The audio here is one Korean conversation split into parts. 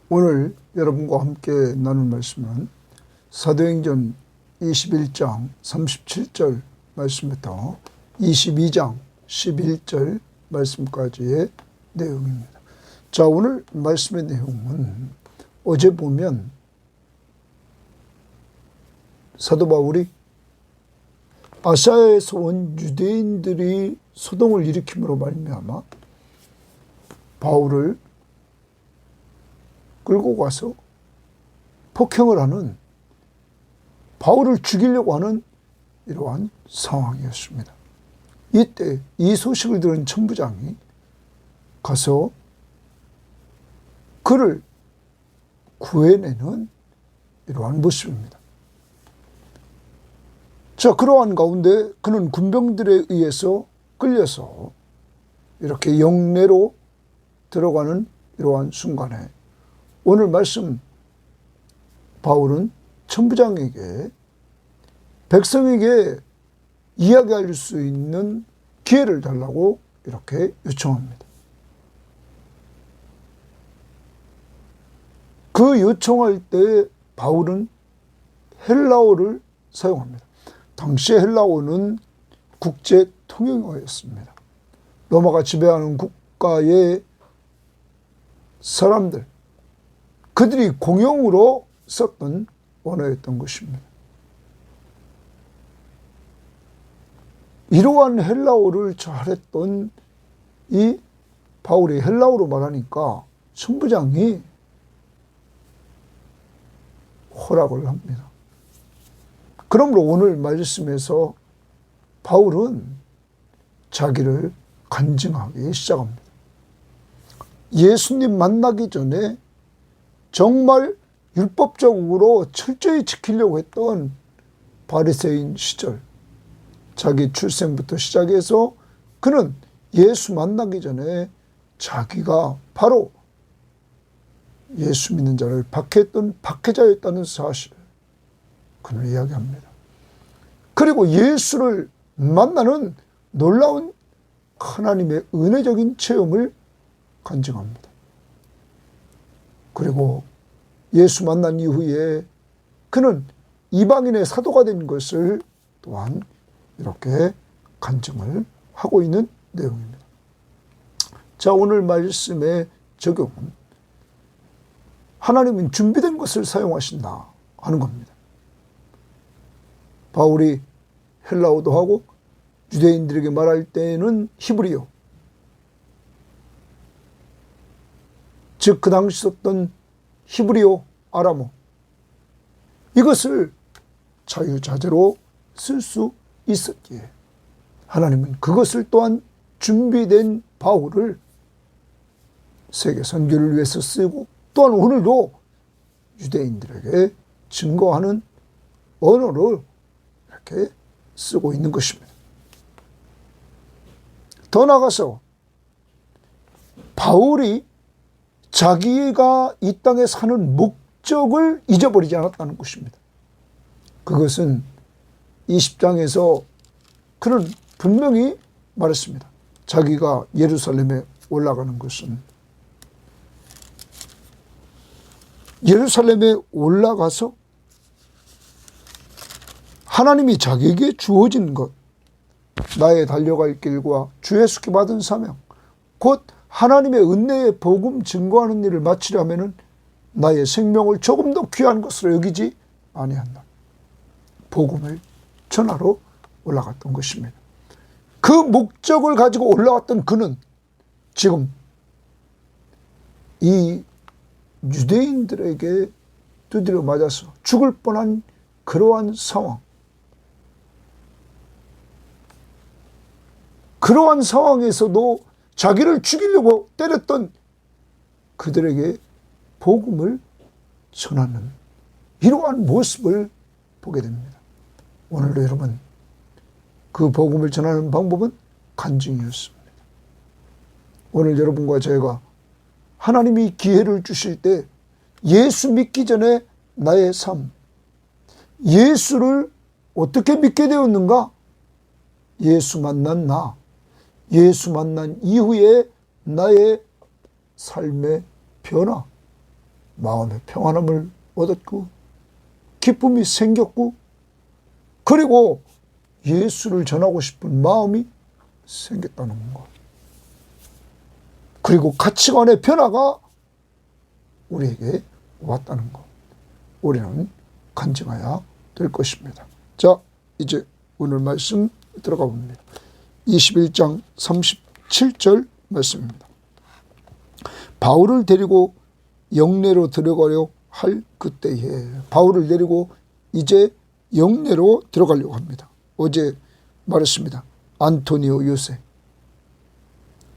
오늘 여러분과 함께 나눌 말씀은 사도행전 21장 37절 말씀부터 22장 11절 말씀까지의 내용입니다. 자, 오늘 말씀의 내용은 어제 보면 사도 바울이 아시아에서 온 유대인들이 소동을 일으킴으로 말미암아 바울을 끌고 가서 폭행을 하는, 바울을 죽이려고 하는 이러한 상황이었습니다. 이때 이 소식을 들은 천부장이 가서 그를 구해내는 이러한 모습입니다. 자, 그러한 가운데 그는 군병들에 의해서 끌려서 이렇게 영내로 들어가는 이러한 순간에 오늘 말씀 바울은 천부장에게, 백성에게 이야기할 수 있는 기회를 달라고 이렇게 요청합니다. 그 요청할 때 바울은 헬라어를 사용합니다. 당시 헬라어는 국제 통용어였습니다. 로마가 지배하는 국가의 사람들, 그들이 공용으로 썼던 언어였던 것입니다. 이러한 헬라어를 잘했던 이 바울이 헬라어로 말하니까 천부장이 허락을 합니다. 그러므로 오늘 말씀에서 바울은 자기를 간증하기 시작합니다. 예수님 만나기 전에 정말 율법적으로 철저히 지키려고 했던 바리새인 시절, 자기 출생부터 시작해서 그는 예수 만나기 전에 자기가 바로 예수 믿는 자를 박해했던 박해자였다는 사실을 그는 이야기합니다. 그리고 예수를 만나는 놀라운 하나님의 은혜적인 체험을 간증합니다. 그리고 예수 만난 이후에 그는 이방인의 사도가 된 것을 또한 이렇게 간증을 하고 있는 내용입니다. 자, 오늘 말씀의 적용은 하나님은 준비된 것을 사용하신다 하는 겁니다. 바울이 헬라어도 하고 유대인들에게 말할 때는 히브리어, 즉 그 당시 썼던 히브리어, 아람어, 이것을 자유자재로 쓸 수 있었기에 하나님은 그것을 또한 준비된 바울을 세계 선교를 위해서 쓰고, 또한 오늘도 유대인들에게 증거하는 언어로 이렇게 쓰고 있는 것입니다. 더 나아가서 바울이 자기가 이 땅에 사는 목적을 잊어버리지 않았다는 것입니다. 그것은 20장에서 그는 분명히 말했습니다. 자기가 예루살렘에 올라가는 것은 예루살렘에 올라가서 하나님이 자기에게 주어진 것, 나의 달려갈 길과 주 예수께 받은 사명, 곧 하나님의 은혜의 복음 증거하는 일을 마치려면 나의 생명을 조금 더 귀한 것으로 여기지 아니한다. 복음을 전하러 올라갔던 것입니다. 그 목적을 가지고 올라왔던 그는 지금 이 유대인들에게 두드려 맞아서 죽을 뻔한 그러한 상황, 그러한 상황에서도 자기를 죽이려고 때렸던 그들에게 복음을 전하는 이러한 모습을 보게 됩니다. 오늘도 여러분, 그 복음을 전하는 방법은 간증이었습니다. 오늘 여러분과 제가 하나님이 기회를 주실 때 예수 믿기 전에 나의 삶, 예수를 어떻게 믿게 되었는가? 예수 만난 나, 예수 만난 이후에 나의 삶의 변화, 마음의 평안함을 얻었고 기쁨이 생겼고 그리고 예수를 전하고 싶은 마음이 생겼다는 것. 그리고 가치관의 변화가 우리에게 왔다는 것. 우리는 간증해야 될 것입니다. 자, 이제 오늘 말씀 들어가 봅니다. 21장 37절 말씀입니다. 바울을 데리고 영내로 들어가려 할 그때에 바울을 데리고 이제 영내로 들어가려고 합니다. 어제 말했습니다. 안토니오 요새.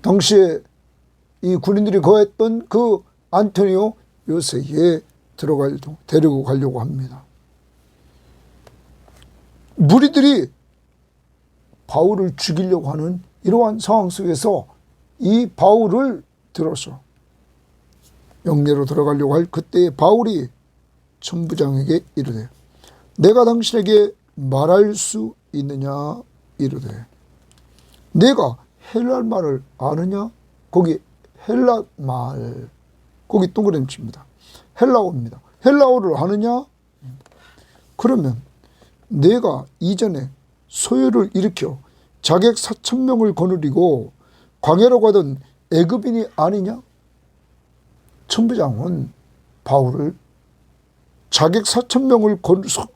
당시에 이 군인들이 거했던 그 안토니오 요새에 데리고 가려고 합니다. 무리들이 바울을 죽이려고 하는 이러한 상황 속에서 이 바울을 들어서 영내로 들어가려고 할 그때에 바울이 천부장에게 이르되 내가 당신에게 말할 수 있느냐 이르되 내가 헬라말을 아느냐 거기 헬라말 거기 동그라미 칩니다. 헬라어입니다. 헬라어를 아느냐? 그러면 내가 이전에 소요를 일으켜 자객 4,000명을 거느리고 광야로 가던 애굽인이 아니냐? 천부장은 바울을 자객 4,000명을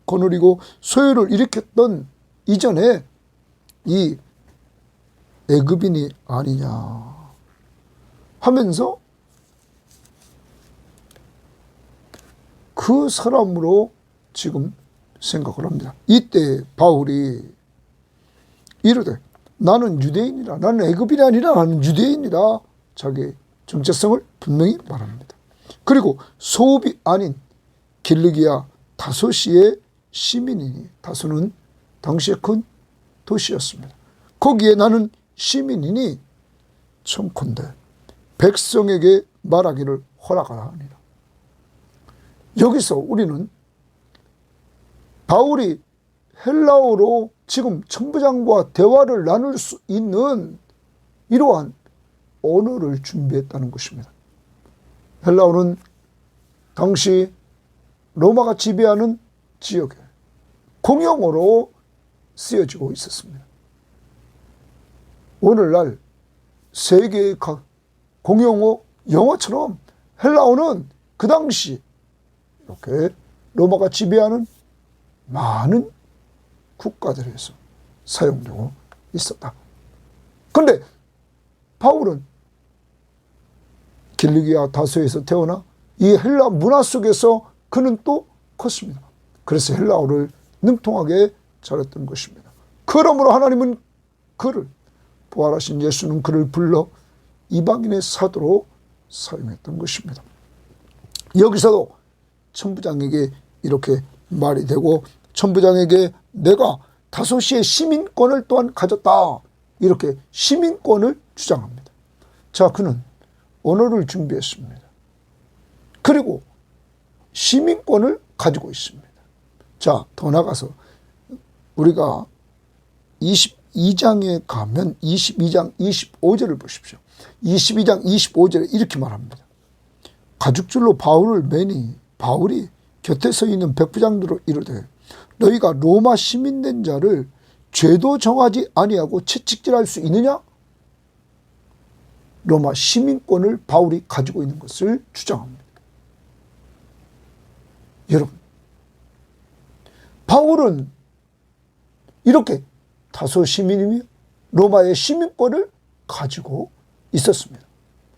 거느리고 소요를 일으켰던 이전에 이 애굽인이 아니냐 하면서 그 사람으로 지금 생각을 합니다. 이때 바울이 이르되 나는 유대인이라 나는 애굽인이 아니라 나는 유대인이라 자기 정체성을 분명히 말합니다. 그리고 소읍이 아닌 길르기아 다소시의 시민이니 다소는 당시의 큰 도시였습니다. 거기에 나는 시민이니 청컨대 백성에게 말하기를 허락하라 하니라. 여기서 우리는 바울이 헬라어로 지금 천부장과 대화를 나눌 수 있는 이러한 언어를 준비했다는 것입니다. 헬라어는 당시 로마가 지배하는 지역에 공용어로 쓰여지고 있었습니다. 오늘날 세계의 공용어 영어처럼 헬라어는 그 당시 이렇게 로마가 지배하는 많은 국가들에서 사용되고 있었다. 그런데 바울은 길리기아 다소에서 태어나 이 헬라 문화 속에서 그는 또 컸습니다. 그래서 헬라어를 능통하게 잘했던 것입니다. 그러므로 하나님은 그를 부활하신 예수는 그를 불러 이방인의 사도로 사용했던 것입니다. 여기서도 천부장에게 이렇게 말이 되고 천부장에게 내가 다소시의 시민권을 또한 가졌다 이렇게 시민권을 주장합니다. 자, 그는 언어를 준비했습니다. 그리고 시민권을 가지고 있습니다. 자, 더 나가서 우리가 22장에 가면 22장 25절을 보십시오. 22장 25절에 이렇게 말합니다. 가죽줄로 바울을 매니 바울이 곁에 서 있는 백부장들로 이르되 너희가 로마 시민된 자를 죄도 정하지 아니하고 채찍질할 수 있느냐? 로마 시민권을 바울이 가지고 있는 것을 주장합니다. 여러분, 바울은 이렇게 다소 시민이며 로마의 시민권을 가지고 있었습니다.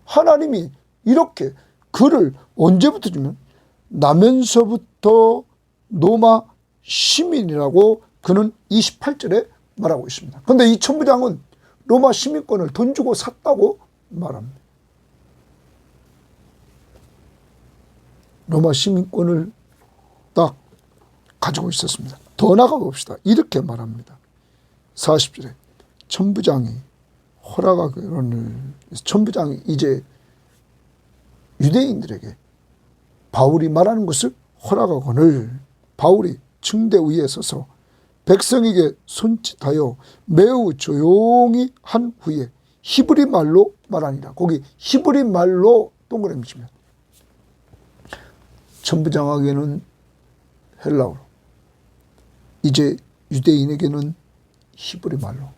하나님이 이렇게 그를 언제부터 주면 나면서부터 로마 시민이라고 그는 28절에 말하고 있습니다. 그런데 이 천부장은 로마 시민권을 돈 주고 샀다고 말합니다. 로마 시민권을 딱 가지고 있었습니다. 더 나가 봅시다. 이렇게 말합니다. 40절에 천부장이 허락하기를 천부장이 이제 유대인들에게 바울이 말하는 것을 허락하거늘 바울이 층대 위에 서서 백성에게 손짓하여 매우 조용히 한 후에 히브리 말로 말하니라. 거기 히브리 말로 동그라미 치면 천부장에게는 헬라어로, 이제 유대인에게는 히브리 말로.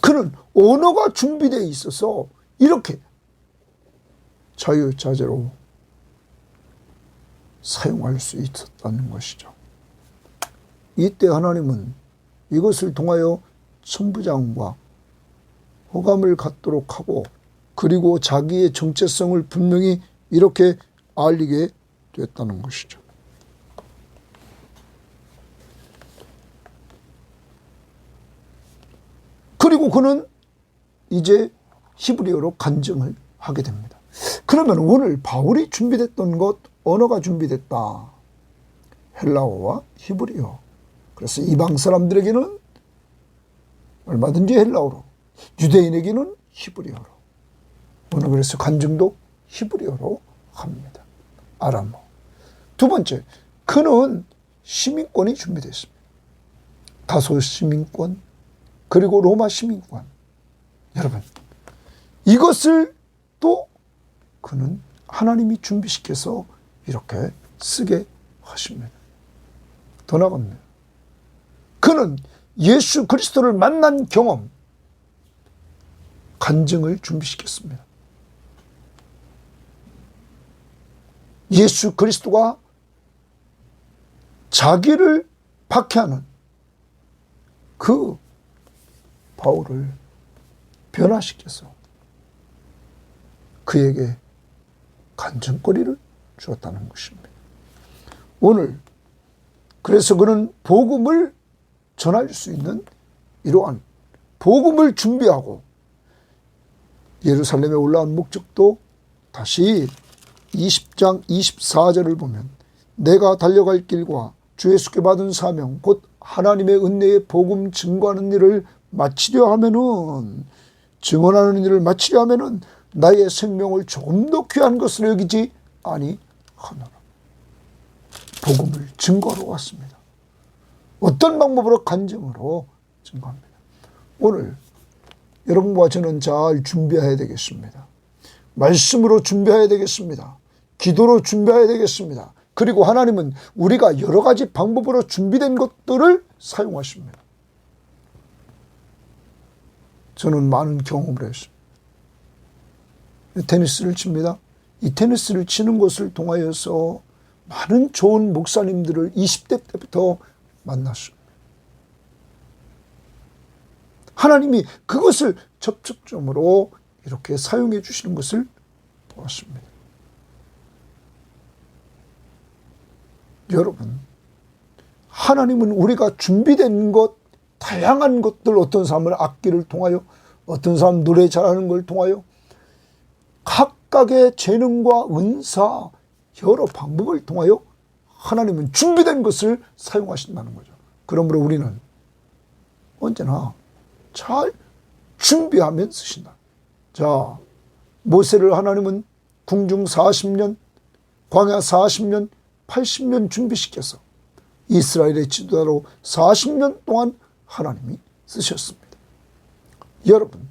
그는 언어가 준비되어 있어서 이렇게 자유자재로 사용할 수 있었다는 것이죠. 이때 하나님은 이것을 통하여 천부장과 호감을 갖도록 하고, 그리고 자기의 정체성을 분명히 이렇게 알리게 됐다는 것이죠. 그리고 그는 이제 히브리어로 간증을 하게 됩니다. 그러면 오늘 바울이 준비됐던 것, 언어가 준비됐다. 헬라어와 히브리어. 그래서 이방 사람들에게는 얼마든지 헬라어로, 유대인에게는 히브리어로. 오늘 그래서 간증도 히브리어로 합니다. 아람어. 두 번째, 그는 시민권이 준비됐습니다. 다소 시민권, 그리고 로마 시민권. 여러분, 이것을 또 그는 하나님이 준비시켜서 이렇게 쓰게 하십니다. 더 나갑니다. 그는 예수 그리스도를 만난 경험, 간증을 준비시켰습니다. 예수 그리스도가 자기를 박해하는 그 바울을 변화시켜서 그에게 간증거리를 주었다는 것입니다. 오늘 그래서 그는 복음을 전할 수 있는 이러한 복음을 준비하고 예루살렘에 올라온 목적도 다시 20장 24절을 보면, 내가 달려갈 길과 주 예수께 받은 사명 곧 하나님의 은혜의 복음 증거하는 일을 마치려 하면은, 증언하는 일을 마치려 하면은 나의 생명을 조금 더 귀한 것으로 여기지 아니하노라. 복음을 증거하러 왔습니다. 어떤 방법으로? 간증으로 증거합니다. 오늘 여러분과 저는 잘 준비해야 되겠습니다. 말씀으로 준비해야 되겠습니다. 기도로 준비해야 되겠습니다. 그리고 하나님은 우리가 여러 가지 방법으로 준비된 것들을 사용하십니다. 저는 많은 경험을 했습니다. 테니스를 칩니다. 이 테니스를 치는 것을 통하여서 많은 좋은 목사님들을 20대 때부터 만났습니다. 하나님이 그것을 접촉점으로 이렇게 사용해 주시는 것을 보았습니다. 여러분, 하나님은 우리가 준비된 것, 다양한 것들, 어떤 사람은 악기를 통하여, 어떤 사람은 노래 잘하는 걸 통하여 각각의 재능과 은사, 여러 방법을 통하여 하나님은 준비된 것을 사용하신다는 거죠. 그러므로 우리는 언제나 잘 준비하면 쓰신다. 자, 모세를 하나님은 궁중 40년, 광야 40년, 80년 준비시켜서 이스라엘의 지도자로 40년 동안 하나님이 쓰셨습니다. 여러분,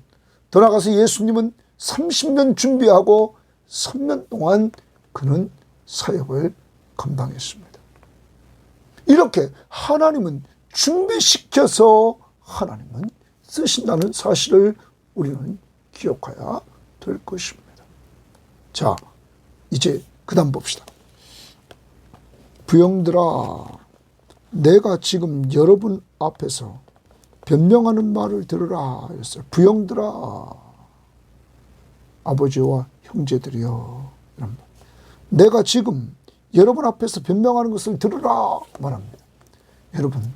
더 나아가서 예수님은 30년 준비하고 3년 동안 그는 사역을 감당했습니다. 이렇게 하나님은 준비시켜서 하나님은 쓰신다는 사실을 우리는 기억해야 될 것입니다. 자, 이제 그 다음 봅시다. 부형들아, 내가 지금 여러분 앞에서 변명하는 말을 들으라 했어요. 부형들아, 아버지와 형제들이여, 내가 지금 여러분 앞에서 변명하는 것을 들으라 말합니다. 여러분,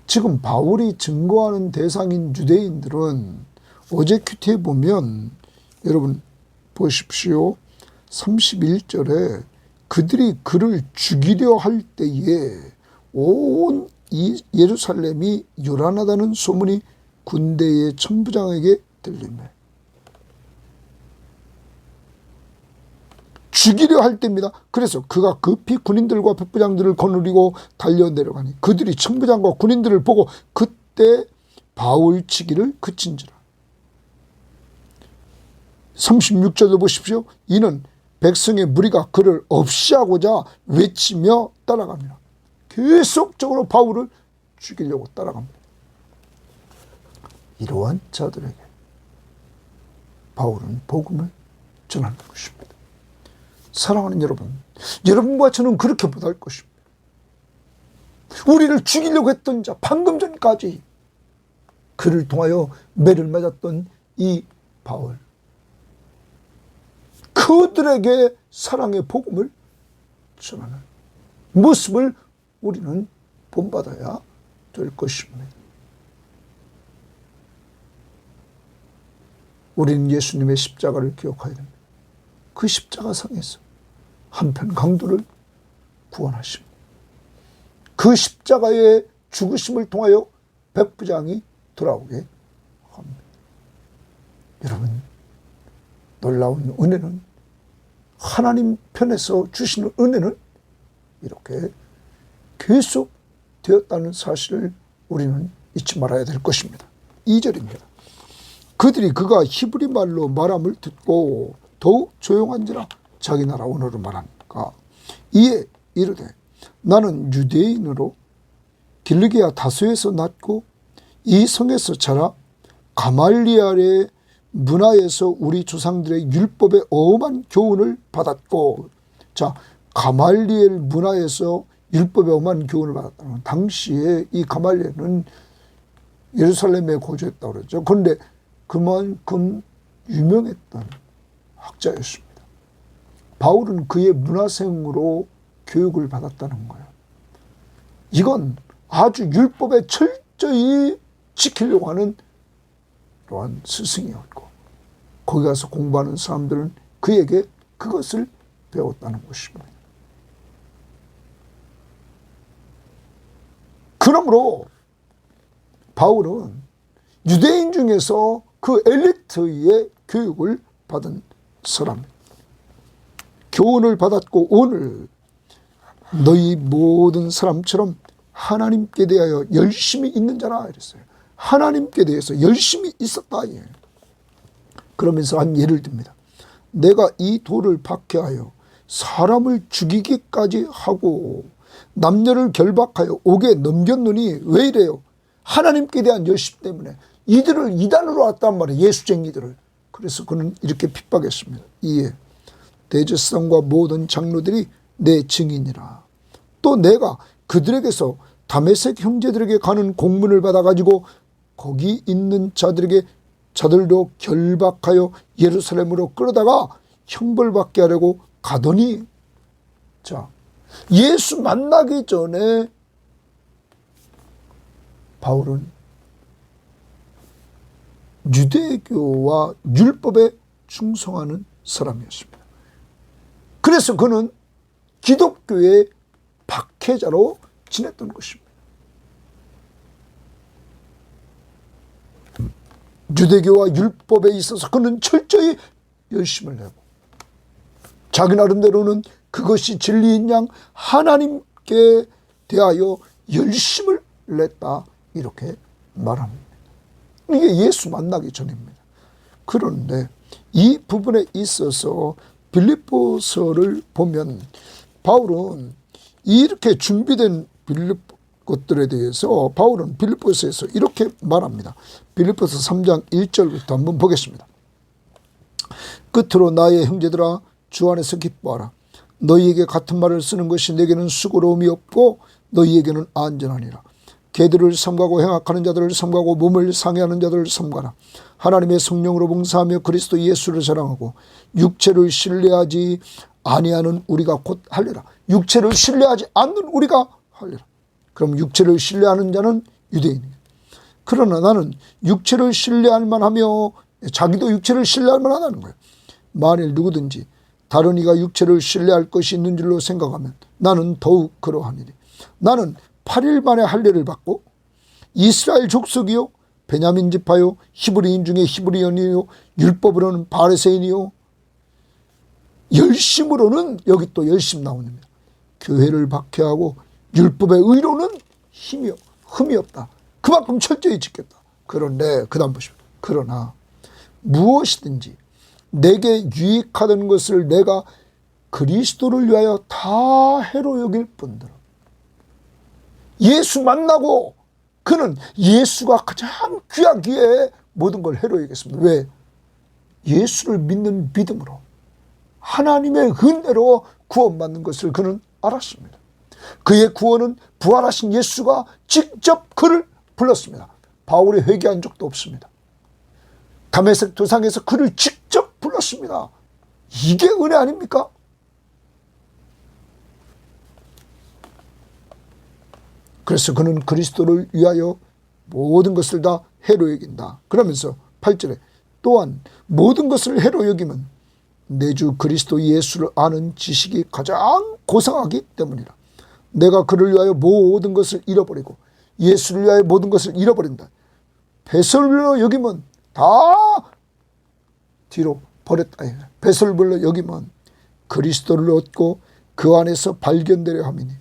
지금 바울이 증거하는 대상인 유대인들은 어제 큐티에 보면, 여러분 보십시오. 31절에 그들이 그를 죽이려 할 때에 온 예루살렘이 요란하다는 소문이 군대의 천부장에게 들리매. 죽이려 할 때입니다. 그래서 그가 급히 군인들과 백부장들을 거느리고 달려 내려가니 그들이 천부장과 군인들을 보고 그때 바울 치기를 그친지라. 36절도 보십시오. 이는 백성의 무리가 그를 없이하고자 외치며 따라갑니다. 계속적으로 바울을 죽이려고 따라갑니다. 이러한 자들에게 바울은 복음을 전하는 것입니다. 사랑하는 여러분, 여러분과 저는 그렇게 못할 것입니다. 우리를 죽이려고 했던 자, 방금 전까지 그를 통하여 매를 맞았던 이 바울, 그들에게 사랑의 복음을 전하는 모습을 우리는 본받아야 될 것입니다. 우리는 예수님의 십자가를 기억해야 됩니다. 그 십자가상에서 한편 강도를 구원하십니다. 그 십자가의 죽으심을 통하여 백부장이 돌아오게 합니다. 여러분, 놀라운 은혜는, 하나님 편에서 주시는 은혜는 이렇게 계속 되었다는 사실을 우리는 잊지 말아야 될 것입니다. 2절입니다. 그들이 그가 히브리 말로 말함을 듣고 더욱 조용한지라 자기 나라 언어로 말하니까 이에 이르되 나는 유대인으로 길르기아 다소에서 났고 이 성에서 자라 가말리엘의 문화에서 우리 조상들의 율법의 엄한 교훈을 받았고, 자, 가말리엘 문화에서 율법의 엄한 교훈을 받았다는 건, 당시에 이 가말리엘은 예루살렘에 거주했다고 그랬죠. 그런데 그만큼 유명했던 학자였습니다. 바울은 그의 문화생으로 교육을 받았다는 거예요. 이건 아주 율법에 철저히 지키려고 하는 그러한 스승이었고, 거기 가서 공부하는 사람들은 그에게 그것을 배웠다는 것입니다. 그러므로 바울은 유대인 중에서 그 엘리트의 교육을 받은 사람입니다. 교훈을 받았고 오늘 너희 모든 사람처럼 하나님께 대하여 열심히 있는 자라 이랬어요. 하나님께 대해서 열심히 있었다. 그러면서 한 예를 듭니다. 내가 이 돌을 박해하여 사람을 죽이기까지 하고 남녀를 결박하여 옥에 넘겼느니 왜 이래요? 하나님께 대한 열심 때문에. 이들을 이단으로 왔단 말이에요. 예수쟁이들을. 그래서 그는 이렇게 핍박했습니다. 이에 대제사장과 모든 장로들이 내 증인이라. 또 내가 그들에게서 다메섹 형제들에게 가는 공문을 받아가지고 거기 있는 자들도 결박하여 예루살렘으로 끌어다가 형벌받게 하려고 가더니, 자, 예수 만나기 전에 바울은 유대교와 율법에 충성하는 사람이었습니다. 그래서 그는 기독교의 박해자로 지냈던 것입니다. 유대교와 율법에 있어서 그는 철저히 열심을 내고 자기 나름대로는 그것이 진리인 양 하나님께 대하여 열심을 냈다, 이렇게 말합니다. 이게 예수 만나기 전입니다. 그런데 이 부분에 있어서 빌립보서를 보면 바울은 이렇게 준비된 것들에 대해서 바울은 빌립보서에서 이렇게 말합니다. 빌립보서 3장 1절부터 한번 보겠습니다. 끝으로 나의 형제들아 주 안에서 기뻐하라. 너희에게 같은 말을 쓰는 것이 내게는 수고로움이 없고 너희에게는 안전하니라. 개들을 삼가고 행악하는 자들을 삼가고 몸을 상해하는 자들을 삼가라. 하나님의 성령으로 봉사하며 그리스도 예수를 자랑하고 육체를 신뢰하지 아니하는 우리가 곧 할례라. 육체를 신뢰하지 않는 우리가 할례라. 그럼 육체를 신뢰하는 자는 유대인이에요. 그러나 나는 육체를 신뢰할 만하며 자기도 육체를 신뢰할 만하다는 거예요. 만일 누구든지 다른 이가 육체를 신뢰할 것이 있는 줄로 생각하면 나는 더욱 그러하니리. 나는 8일 만에 할례를 받고 이스라엘 족속이요 베냐민 지파요 히브리인 중에 히브리인이요 율법으로는 바리새인이요 열심으로는, 여기 또 열심 나옵니다. 교회를 박해하고 율법의 의로는 흠이 없다. 그만큼 철저히 지켰다. 그런데 그 다음 보십시오. 그러나 무엇이든지 내게 유익하던 것을 내가 그리스도를 위하여 다 해로 여길 뿐더러 예수 만나고 그는 예수가 가장 귀하기에 모든 걸 해로 여겼습니다. 왜? 예수를 믿는 믿음으로 하나님의 은혜로 구원받는 것을 그는 알았습니다. 그의 구원은 부활하신 예수가 직접 그를 불렀습니다. 바울이 회개한 적도 없습니다. 다메섹 도상에서 그를 직접 불렀습니다. 이게 은혜 아닙니까? 그래서 그는 그리스도를 위하여 모든 것을 다 해로 여긴다. 그러면서 8절에 또한 모든 것을 해로 여기면 내 주 그리스도 예수를 아는 지식이 가장 고상하기 때문이라. 내가 그를 위하여 모든 것을 잃어버리고 예수를 위하여 모든 것을 잃어버린다. 배설물로 여기면 다 뒤로 버렸다. 배설물로 여기면 그리스도를 얻고 그 안에서 발견되려 함이니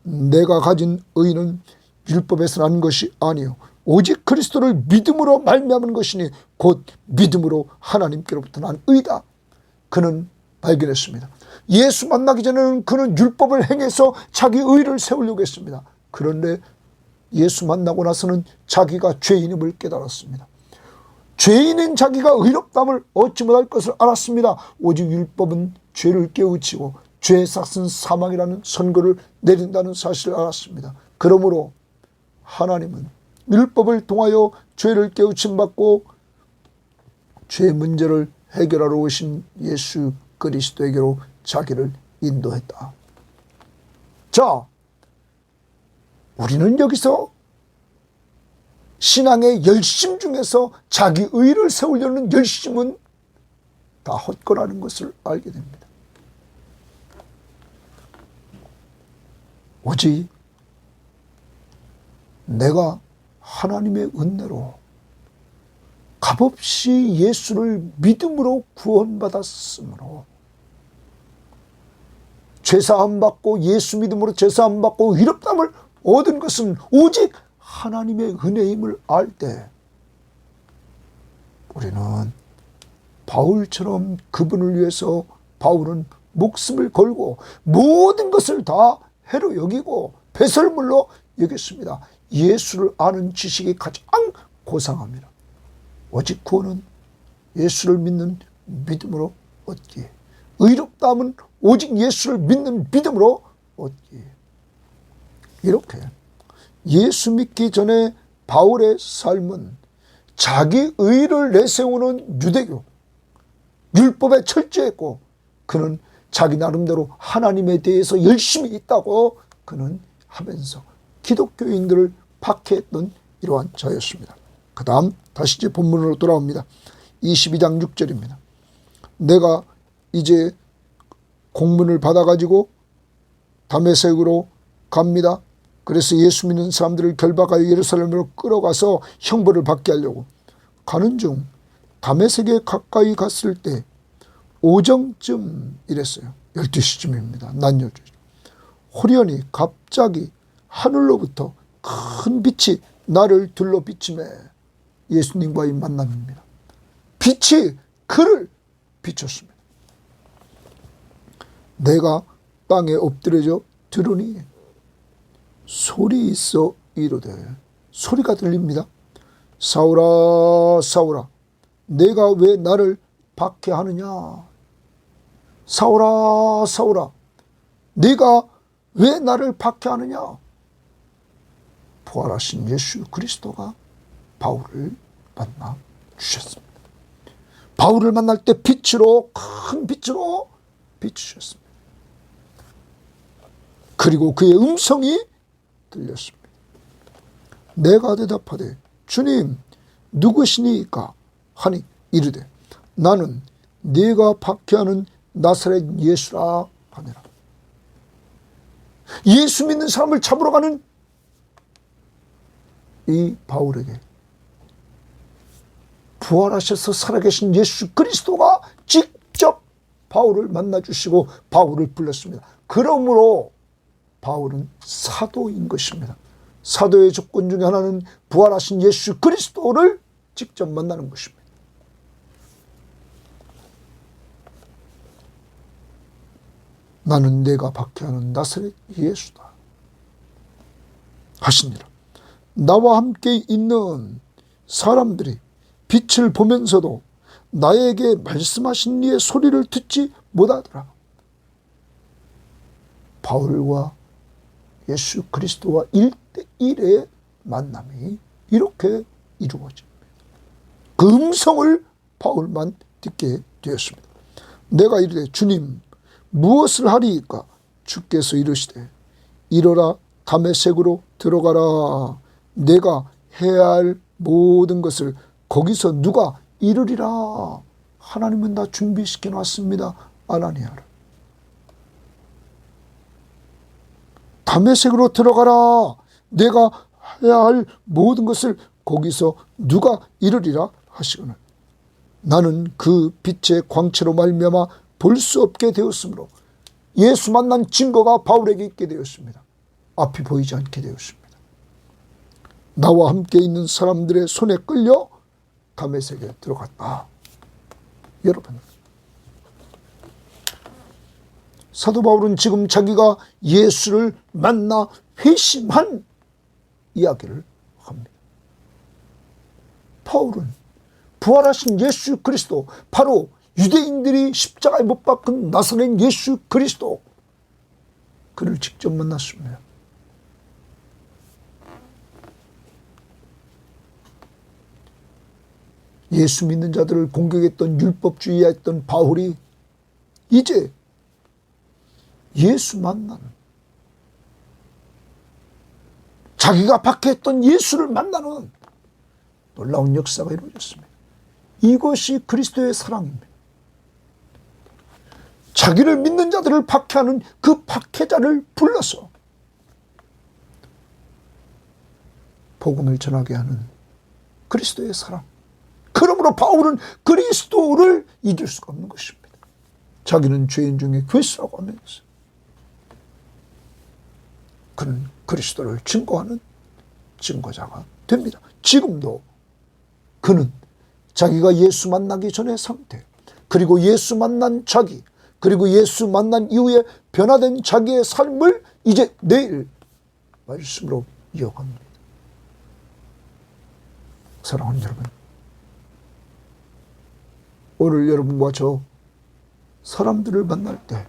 내가 가진 의는 율법에서 난 것이 아니요 오직 그리스도를 믿음으로 말미암은 것이니 곧 믿음으로 하나님께로부터 난 의다. 그는 발견했습니다. 예수 만나기 전에는 그는 율법을 행해서 자기 의를 세우려고 했습니다. 그런데 예수 만나고 나서는 자기가 죄인임을 깨달았습니다. 죄인인 자기가 의롭다함을 얻지 못할 것을 알았습니다. 오직 율법은 죄를 깨우치고 죄의 삭은 사망이라는 선고를 내린다는 사실을 알았습니다. 그러므로 하나님은 율법을 통하여 죄를 깨우침받고 죄 문제를 해결하러 오신 예수 그리스도에게로 자기를 인도했다. 자, 우리는 여기서 신앙의 열심 중에서 자기 의를 세우려는 열심은 다 헛거라는 것을 알게 됩니다. 오직 내가 하나님의 은혜로 값없이 예수를 믿음으로 구원받았으므로 죄사함 받고 예수 믿음으로 죄사함 받고 의롭다함을 얻은 것은 오직 하나님의 은혜임을 알 때 우리는 바울처럼 그분을 위해서 바울은 목숨을 걸고 모든 것을 다 해로 여기고 배설물로 여겼습니다. 예수를 아는 지식이 가장 고상합니다. 오직 구원은 예수를 믿는 믿음으로 얻기에, 의롭다함은 오직 예수를 믿는 믿음으로 얻기에. 이렇게 예수 믿기 전에 바울의 삶은 자기 의를 내세우는 유대교, 율법에 철저했고 그는 자기 나름대로 하나님에 대해서 열심히 있다고 그는 하면서 기독교인들을 박해했던 이러한 자였습니다. 그 다음 다시 이제 본문으로 돌아옵니다. 22장 6절입니다. 내가 이제 공문을 받아가지고 다메섹으로 갑니다. 그래서 예수 믿는 사람들을 결박하여 예루살렘으로 끌어가서 형벌을 받게 하려고 가는 중 다메섹에 가까이 갔을 때 오정쯤 이랬어요. 12시쯤입니다. 낮 12시. 호련히 갑자기 하늘로부터 큰 빛이 나를 둘러 비치매 예수님과의 만남입니다. 빛이 그를 비췄습니다. 내가 땅에 엎드려져 들으니 소리 있어 이르되, 소리가 들립니다. 사울아 사울아 내가 왜 나를 박해하느냐. 사울아 사울아 내가 왜 나를 박해하느냐. 부활하신 예수 그리스도가 바울을 만나 주셨습니다. 바울을 만날 때 빛으로, 큰 빛으로 비추셨습니다. 그리고 그의 음성이 들렸습니다. 내가 대답하되 주님 누구시니까 하니 이르되 나는 네가 박해하는 나사렛 예수라 하니라. 예수 믿는 사람을 잡으러 가는 이 바울에게 부활하셔서 살아계신 예수 그리스도가 직접 바울을 만나주시고 바울을 불렀습니다. 그러므로 바울은 사도인 것입니다. 사도의 조건 중에 하나는 부활하신 예수 그리스도를 직접 만나는 것입니다. 나는 내가 박해하는 나사렛 예수다 하시니라. 나와 함께 있는 사람들이 빛을 보면서도 나에게 말씀하신 이의 소리를 듣지 못하더라. 바울과 예수 그리스도와 1대1의 만남이 이렇게 이루어집니다. 그 음성을 바울만 듣게 되었습니다. 내가 이르되 주님 무엇을 하리이까? 주께서 이르시되 이러라 다메섹으로 들어가라. 내가 해야 할 모든 것을 거기서 누가 이루리라. 하나님은 다 준비시켜 놨습니다. 아나니아를. 다메섹으로 들어가라. 내가 해야 할 모든 것을 거기서 누가 이루리라 하시거늘 나는 그 빛의 광채로 말미암아 볼 수 없게 되었으므로 예수 만난 증거가 바울에게 있게 되었습니다. 앞이 보이지 않게 되었습니다. 나와 함께 있는 사람들의 손에 끌려 다메섹에 들어갔다. 여러분, 사도 바울은 지금 자기가 예수를 만나 회심한 이야기를 합니다. 바울은 부활하신 예수 그리스도, 바로 유대인들이 십자가에 못 박은 나사렛 예수 그리스도, 그를 직접 만났습니다. 예수 믿는 자들을 공격했던 율법주의했던 바울이 이제 예수 만나는, 자기가 박해했던 예수를 만나는 놀라운 역사가 이루어졌습니다. 이것이 그리스도의 사랑입니다. 자기를 믿는 자들을 박해하는 그 박해자를 불러서 복음을 전하게 하는 그리스도의 사랑. 그러므로 바울은 그리스도를 이길 수가 없는 것입니다. 자기는 죄인 중에 괴수라고 하면서 그는 그리스도를 증거하는 증거자가 됩니다. 지금도 그는 자기가 예수 만나기 전의 상태, 그리고 예수 만난 자기, 그리고 예수 만난 이후에 변화된 자기의 삶을 이제 내일 말씀으로 이어갑니다. 사랑하는 여러분, 오늘 여러분과 저 사람들을 만날 때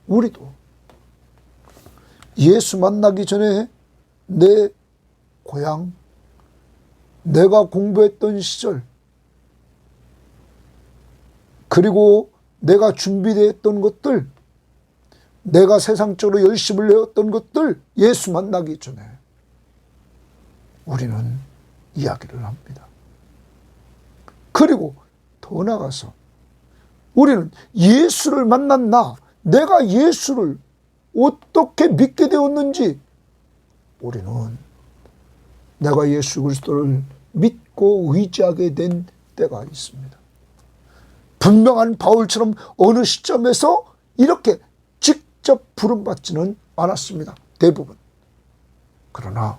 우리도 예수 만나기 전에 내 고향, 내가 공부했던 시절, 그리고 내가 준비되었던 것들, 내가 세상적으로 열심을 내었던 것들, 예수 만나기 전에 우리는 이야기를 합니다. 그리고 더 나아가서 우리는 예수를 만난 내가 예수를 어떻게 믿게 되었는지, 우리는 내가 예수 그리스도를 믿고 의지하게 된 때가 있습니다. 분명한 바울처럼 어느 시점에서 이렇게 직접 부름받지는 않았습니다. 대부분. 그러나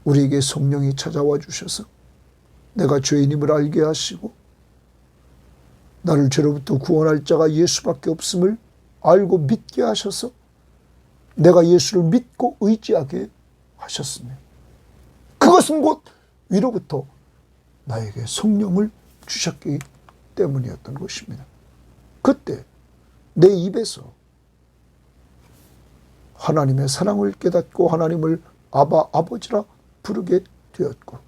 우리에게 성령이 찾아와 주셔서 내가 죄인임을 알게 하시고 나를 죄로부터 구원할 자가 예수밖에 없음을 알고 믿게 하셔서 내가 예수를 믿고 의지하게 하셨으며, 그것은 곧 위로부터 나에게 성령을 주셨기 때문이었던 것입니다. 그때 내 입에서 하나님의 사랑을 깨닫고 하나님을 아바, 아버지라 부르게 되었고,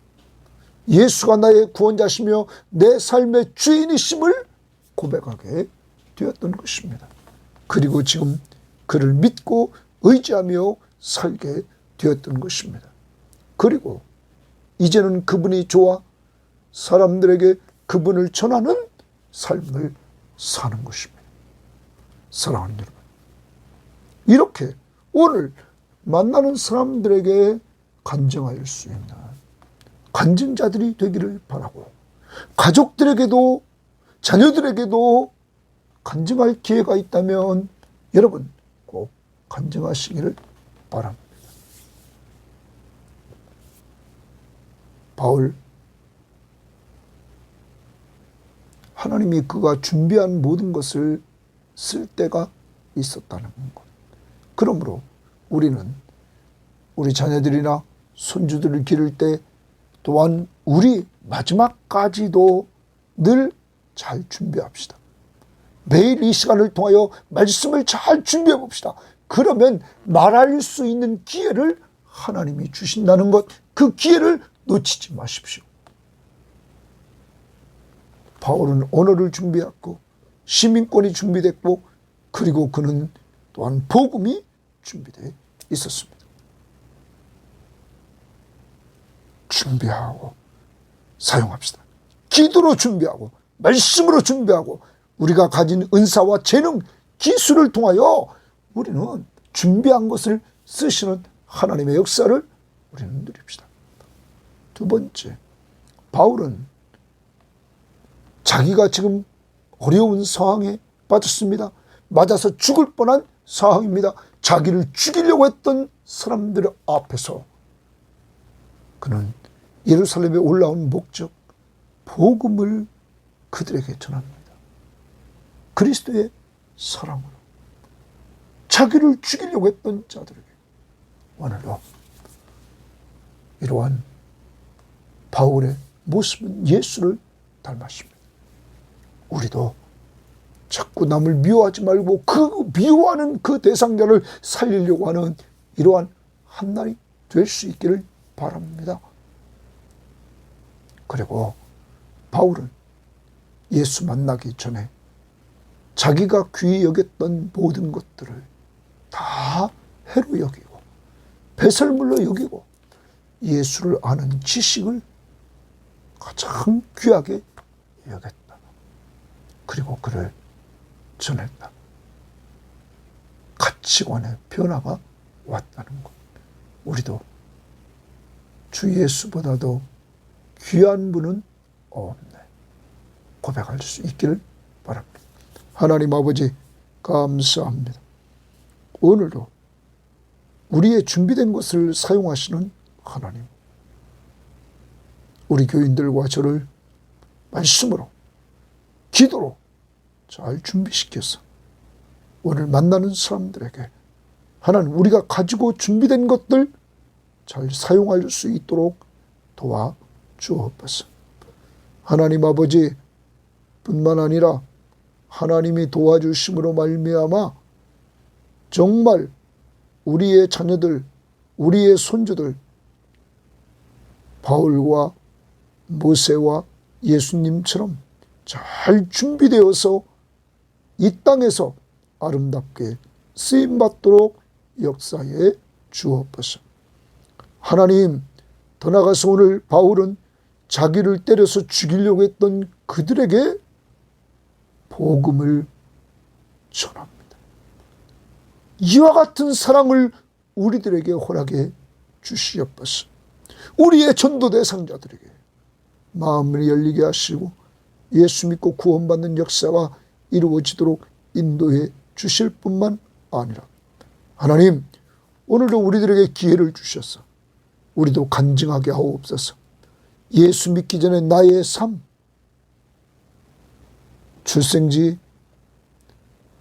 예수가 나의 구원자시며 내 삶의 주인이심을 고백하게 되었던 것입니다. 그리고 지금 그를 믿고 의지하며 살게 되었던 것입니다. 그리고 이제는 그분이 좋아 사람들에게 그분을 전하는 삶을 사는 것입니다. 사랑하는 여러분, 이렇게 오늘 만나는 사람들에게 간증할 수 있는 간증자들이 되기를 바라고, 가족들에게도 자녀들에게도 간증할 기회가 있다면 여러분 꼭 간증하시기를 바랍니다. 바울, 하나님이 그가 준비한 모든 것을 쓸 때가 있었다는 것. 그러므로 우리는 우리 자녀들이나 손주들을 기를 때 또한 우리 마지막까지도 늘 잘 준비합시다. 매일 이 시간을 통하여 말씀을 잘 준비해 봅시다. 그러면 말할 수 있는 기회를 하나님이 주신다는 것, 그 기회를 놓치지 마십시오. 바울은 언어를 준비했고 시민권이 준비됐고 그리고 그는 또한 복음이 준비되어 있었습니다. 준비하고 사용합시다. 기도로 준비하고 말씀으로 준비하고 우리가 가진 은사와 재능, 기술을 통하여 우리는 준비한 것을 쓰시는 하나님의 역사를 우리는 누립시다. 두 번째, 바울은 자기가 지금 어려운 상황에 빠졌습니다. 맞아서 죽을 뻔한 상황입니다. 자기를 죽이려고 했던 사람들 앞에서 그는 예루살렘에 올라온 목적, 복음을 그들에게 전합니다. 그리스도의 사랑으로 자기를 죽이려고 했던 자들에게 오늘도 이러한 바울의 모습은 예수를 닮았습니다. 우리도 자꾸 남을 미워하지 말고 그 미워하는 그 대상자를 살리려고 하는 이러한 한날이 될 수 있기를 바랍니다. 그리고 바울은 예수 만나기 전에 자기가 귀히 여겼던 모든 것들을 다 해로 여기고 배설물로 여기고 예수를 아는 지식을 가장 귀하게 여겼다. 그리고 그를 전했다. 가치관의 변화가 왔다는 것. 우리도 주 예수보다도 귀한 분은 없네. 고백할 수 있기를 바랍니다. 하나님 아버지 감사합니다. 오늘도 우리의 준비된 것을 사용하시는 하나님. 우리 교인들과 저를 말씀으로 기도로 잘 준비시켜서 오늘 만나는 사람들에게 하나님 우리가 가지고 준비된 것들 잘 사용할 수 있도록 도와주옵소서. 하나님 아버지 뿐만 아니라 하나님이 도와주심으로 말미암아 정말 우리의 자녀들, 우리의 손주들 바울과 모세와 예수님처럼 잘 준비되어서 이 땅에서 아름답게 쓰임받도록 역사해 주옵소서. 하나님, 더 나아가서 오늘 바울은 자기를 때려서 죽이려고 했던 그들에게 복음을 전합니다. 이와 같은 사랑을 우리들에게 허락해 주시옵소서. 우리의 전도 대상자들에게 마음을 열리게 하시고 예수 믿고 구원받는 역사가 이루어지도록 인도해 주실 뿐만 아니라 하나님 오늘도 우리들에게 기회를 주셔서 우리도 간증하게 하옵소서. 예수 믿기 전에 나의 삶, 출생지,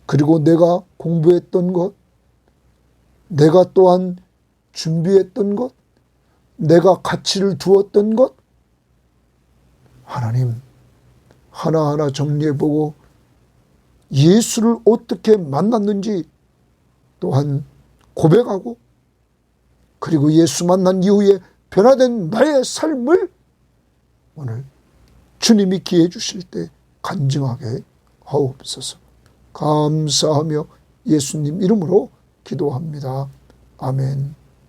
그리고 내가 공부했던 것, 내가 또한 준비했던 것, 내가 가치를 두었던 것, 하나님 하나하나 정리해보고 예수를 어떻게 만났는지 또한 고백하고 그리고 예수 만난 이후에 변화된 나의 삶을 오늘 주님이 기회 주실 때 간증하게 하옵소서. 감사하며 예수님 이름으로 기도합니다. 아멘.